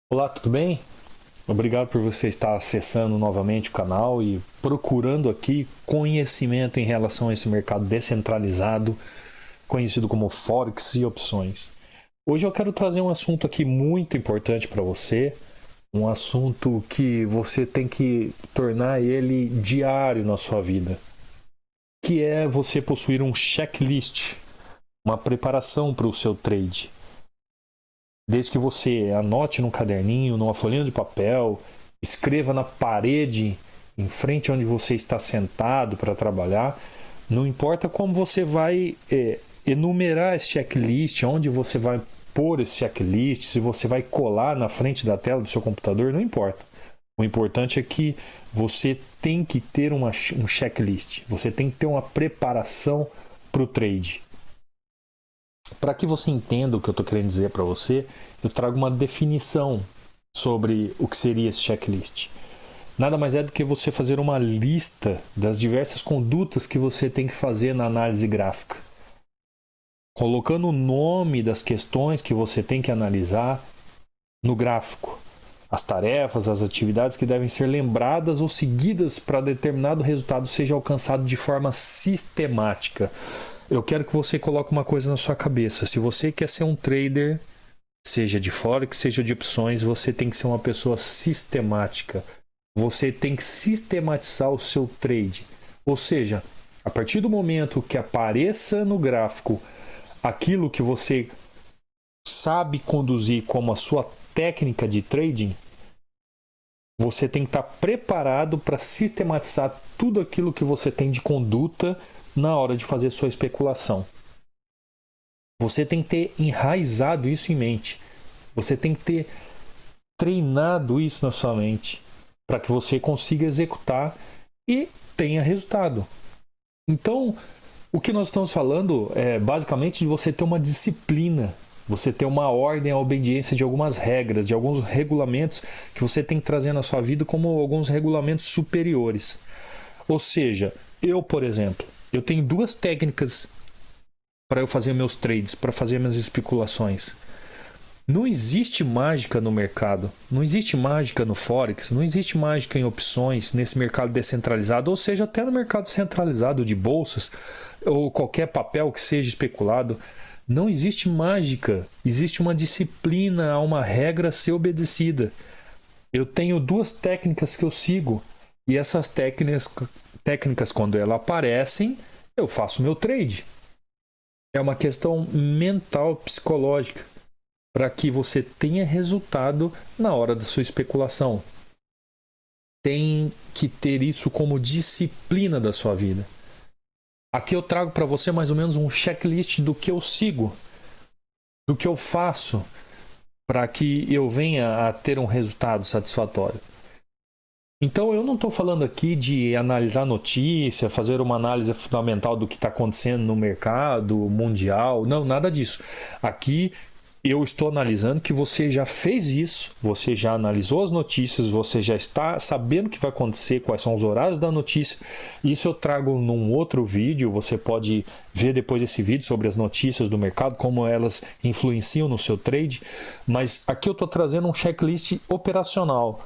Olá, tudo bem? Obrigado por você estar acessando novamente o canal e procurando aqui conhecimento em relação a esse mercado descentralizado, conhecido como Forex e opções. Hoje eu quero trazer um assunto aqui muito importante para você, um assunto que você tem que tornar ele diário na sua vida, que é você possuir um checklist, uma preparação para o seu trade. Desde que você anote num caderninho, numa folhinha de papel, escreva na parede em frente onde você está sentado para trabalhar, não importa como você vai enumerar esse checklist, onde você vai pôr esse checklist, se você vai colar na frente da tela do seu computador, não importa. O importante é que você tem que ter um checklist, você tem que ter uma preparação para o trade. Para que você entenda o que eu estou querendo dizer para você, eu trago uma definição sobre o que seria esse checklist. Nada mais é do que você fazer uma lista das diversas condutas que você tem que fazer na análise gráfica, colocando o nome das questões que você tem que analisar no gráfico, as tarefas, as atividades que devem ser lembradas ou seguidas para determinado resultado seja alcançado de forma sistemática. Eu quero que você coloque uma coisa na sua cabeça. Se você quer ser um trader, seja de Forex, seja de opções, você tem que ser uma pessoa sistemática. Você tem que sistematizar o seu trade. Ou seja, a partir do momento que apareça no gráfico aquilo que você sabe conduzir como a sua técnica de trading, você tem que estar preparado para sistematizar tudo aquilo que você tem de conduta na hora de fazer sua especulação. Você tem que ter enraizado isso em mente. Você tem que ter treinado isso na sua mente para que você consiga executar e tenha resultado. Então, o que nós estamos falando é basicamente de você ter uma disciplina, você ter uma ordem, a obediência de algumas regras, de alguns regulamentos que você tem que trazer na sua vida como alguns regulamentos superiores. Ou seja, eu, por exemplo, eu tenho duas técnicas para eu fazer meus trades, para fazer minhas especulações. Não existe mágica no mercado, não existe mágica no Forex, não existe mágica em opções nesse mercado descentralizado, ou seja, até no mercado centralizado de bolsas ou qualquer papel que seja especulado. Não existe mágica, existe uma disciplina, há uma regra a ser obedecida. Eu tenho duas técnicas que eu sigo e essas técnicas quando elas aparecem, eu faço meu trade. É uma questão mental, psicológica, para que você tenha resultado na hora da sua especulação. Tem que ter isso como disciplina da sua vida. Aqui eu trago para você mais ou menos um checklist do que eu sigo, do que eu faço, para que eu venha a ter um resultado satisfatório. Então eu não estou falando aqui de analisar notícia, fazer uma análise fundamental do que está acontecendo no mercado mundial, não, nada disso. Aqui eu estou analisando que você já fez isso, você já analisou as notícias, você já está sabendo o que vai acontecer, quais são os horários da notícia. Isso eu trago num outro vídeo, você pode ver depois esse vídeo sobre as notícias do mercado, como elas influenciam no seu trade. Mas aqui eu estou trazendo um checklist operacional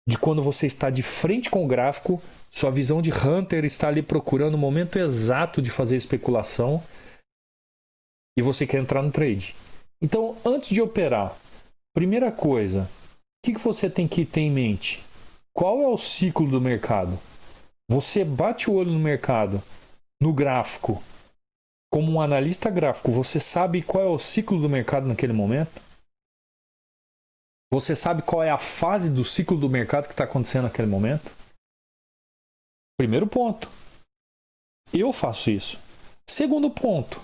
de quando você está de frente com o gráfico, sua visão de hunter está ali procurando o momento exato de fazer especulação e você quer entrar no trade. Então, antes de operar, primeira coisa, o que você tem que ter em mente? Qual é o ciclo do mercado? Você bate o olho no mercado, no gráfico, como um analista gráfico, você sabe qual é o ciclo do mercado naquele momento? Você sabe qual é a fase do ciclo do mercado que está acontecendo naquele momento? Primeiro ponto. Eu faço isso. Segundo ponto.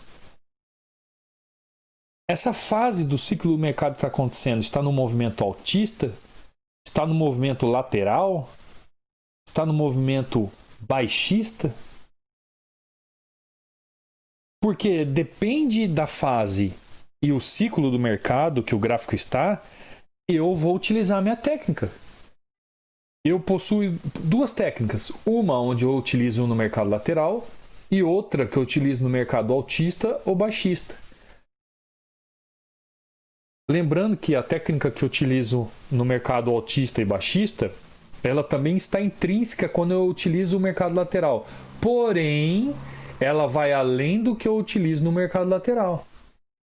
Essa fase do ciclo do mercado que está acontecendo está no movimento altista? Está no movimento lateral? Está no movimento baixista? Porque depende da fase e o ciclo do mercado que o gráfico está, eu vou utilizar a minha técnica. Eu possuo duas técnicas. Uma onde eu utilizo no mercado lateral e outra que eu utilizo no mercado altista ou baixista. Lembrando que a técnica que eu utilizo no mercado altista e baixista, ela também está intrínseca quando eu utilizo o mercado lateral. Porém, ela vai além do que eu utilizo no mercado lateral.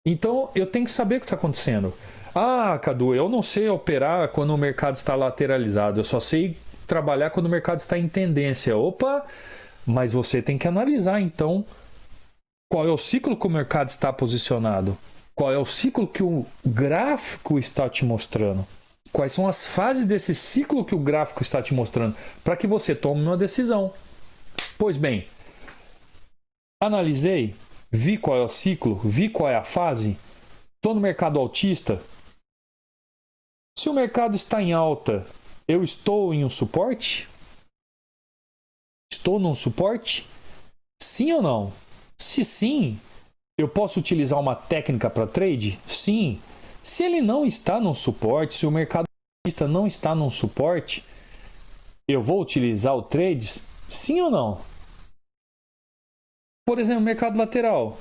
Então, eu tenho que saber o que está acontecendo. Ah, Cadu, eu não sei operar quando o mercado está lateralizado. Eu só sei trabalhar quando o mercado está em tendência. Opa! Mas você tem que analisar, então, qual é o ciclo que o mercado está posicionado. Qual é o ciclo que o gráfico está te mostrando. Quais são as fases desse ciclo que o gráfico está te mostrando, para que você tome uma decisão. Pois bem, analisei, vi qual é o ciclo, vi qual é a fase. Estou no mercado altista. Se o mercado está em alta, eu estou em um suporte? Estou num suporte? Sim ou não? Se sim, eu posso utilizar uma técnica para trade? Sim. Se ele não está num suporte, se o mercado altista não está num suporte, eu vou utilizar o trades? Sim ou não? Por exemplo, mercado lateral.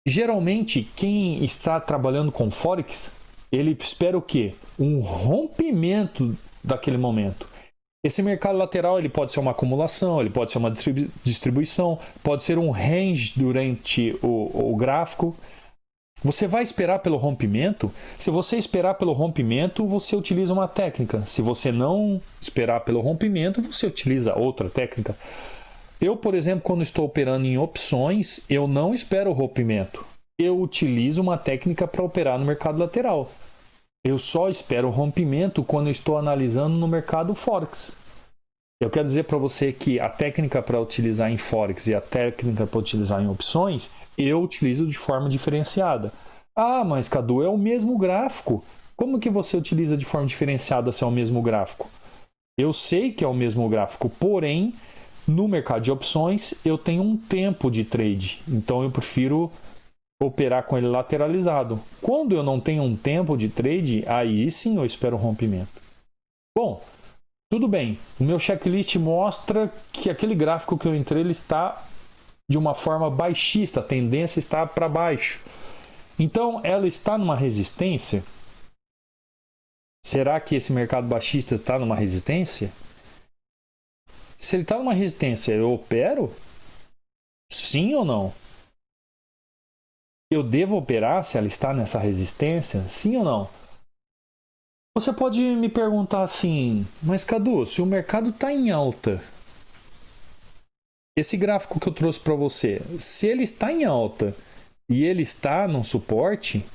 Geralmente, quem está trabalhando com Forex, ele espera o quê? Um rompimento daquele momento. Esse mercado lateral ele pode ser uma acumulação, ele pode ser uma distribuição, pode ser um range durante o gráfico. Você vai esperar pelo rompimento? Se você esperar pelo rompimento, você utiliza uma técnica. Se você não esperar pelo rompimento, você utiliza outra técnica. Eu, por exemplo, quando estou operando em opções, eu não espero o rompimento. Eu utilizo uma técnica para operar no mercado lateral. Eu só espero o rompimento quando eu estou analisando no mercado Forex. Eu quero dizer para você que a técnica para utilizar em Forex e a técnica para utilizar em opções, eu utilizo de forma diferenciada. Ah, mas Cadu, é o mesmo gráfico. Como que você utiliza de forma diferenciada se é o mesmo gráfico? Eu sei que é o mesmo gráfico, porém, no mercado de opções, eu tenho um tempo de trade. Então, eu prefiro operar com ele lateralizado. Quando eu não tenho um tempo de trade, aí sim eu espero um rompimento. Bom, tudo bem. O meu checklist mostra que aquele gráfico que eu entrei ele está de uma forma baixista, a tendência está para baixo. Então, ela está numa resistência? Será que esse mercado baixista está numa resistência? Se ele está numa resistência, eu opero? Sim ou não? Eu devo operar se ela está nessa resistência? Sim ou não? Você pode me perguntar assim, mas Cadu, se o mercado está em alta, esse gráfico que eu trouxe para você, se ele está em alta e ele está num suporte,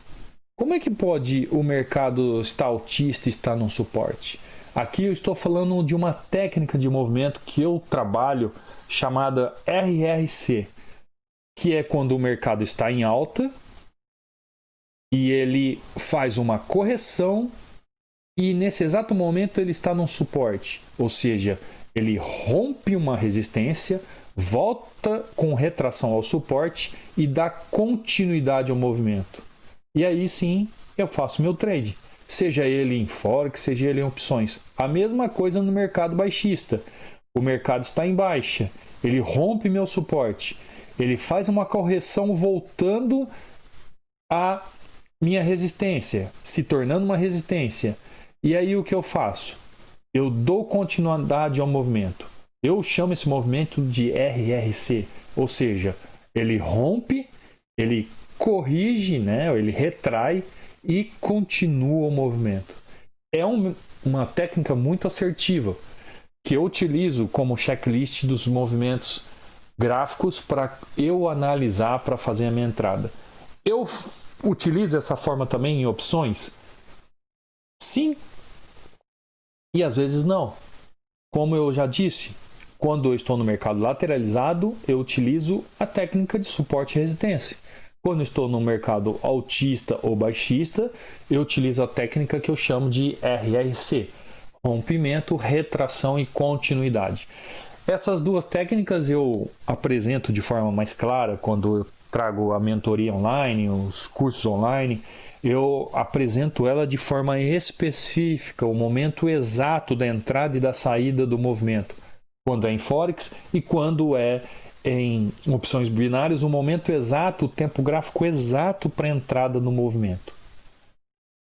como é que pode o mercado estar altista e estar num suporte? Aqui eu estou falando de uma técnica de movimento que eu trabalho chamada RRC, que é quando o mercado está em alta e ele faz uma correção e nesse exato momento ele está num suporte, ou seja, ele rompe uma resistência, volta com retração ao suporte e dá continuidade ao movimento. E aí sim eu faço meu trade, seja ele em Forex, seja ele em opções. A mesma coisa no mercado baixista. O mercado está em baixa, ele rompe meu suporte, ele faz uma correção voltando à minha resistência, se tornando uma resistência. E aí o que eu faço? Eu dou continuidade ao movimento. Eu chamo esse movimento de RRC, ou seja, ele rompe, ele corrige, né? Ele retrai e continua o movimento. É uma técnica muito assertiva que eu utilizo como checklist dos movimentos gráficos para eu analisar para fazer a minha entrada. Eu utilizo essa forma também em opções? Sim. E às vezes não. Como eu já disse, quando eu estou no mercado lateralizado, eu utilizo a técnica de suporte e resistência. Quando eu estou no mercado altista ou baixista, eu utilizo a técnica que eu chamo de RRC, rompimento, retração e continuidade. Essas duas técnicas eu apresento de forma mais clara quando eu trago a mentoria online, os cursos online. Eu apresento ela de forma específica, o momento exato da entrada e da saída do movimento. Quando é em Forex e quando é em opções binárias, o momento exato, o tempo gráfico exato para a entrada no movimento.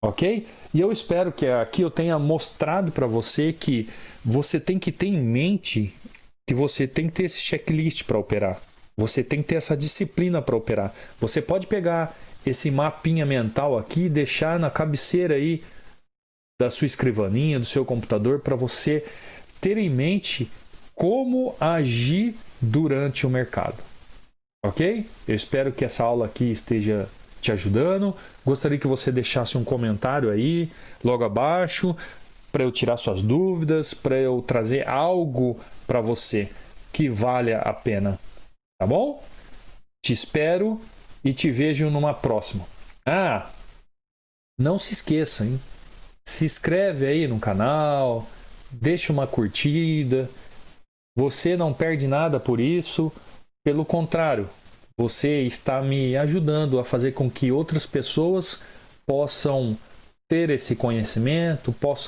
Ok? E eu espero que aqui eu tenha mostrado para você que você tem que ter em mente que você tem que ter esse checklist para operar. Você tem que ter essa disciplina para operar. Você pode pegar esse mapinha mental aqui e deixar na cabeceira aí da sua escrivaninha, do seu computador, para você ter em mente como agir durante o mercado. Ok? Eu espero que essa aula aqui esteja te ajudando. Gostaria que você deixasse um comentário aí, logo abaixo, para eu tirar suas dúvidas, para eu trazer algo para você que valha a pena. Tá bom? Te espero e te vejo numa próxima. Ah, não se esqueça, hein? Se inscreve aí no canal, deixa uma curtida. Você não perde nada por isso. Pelo contrário, você está me ajudando a fazer com que outras pessoas possam ter esse conhecimento, possam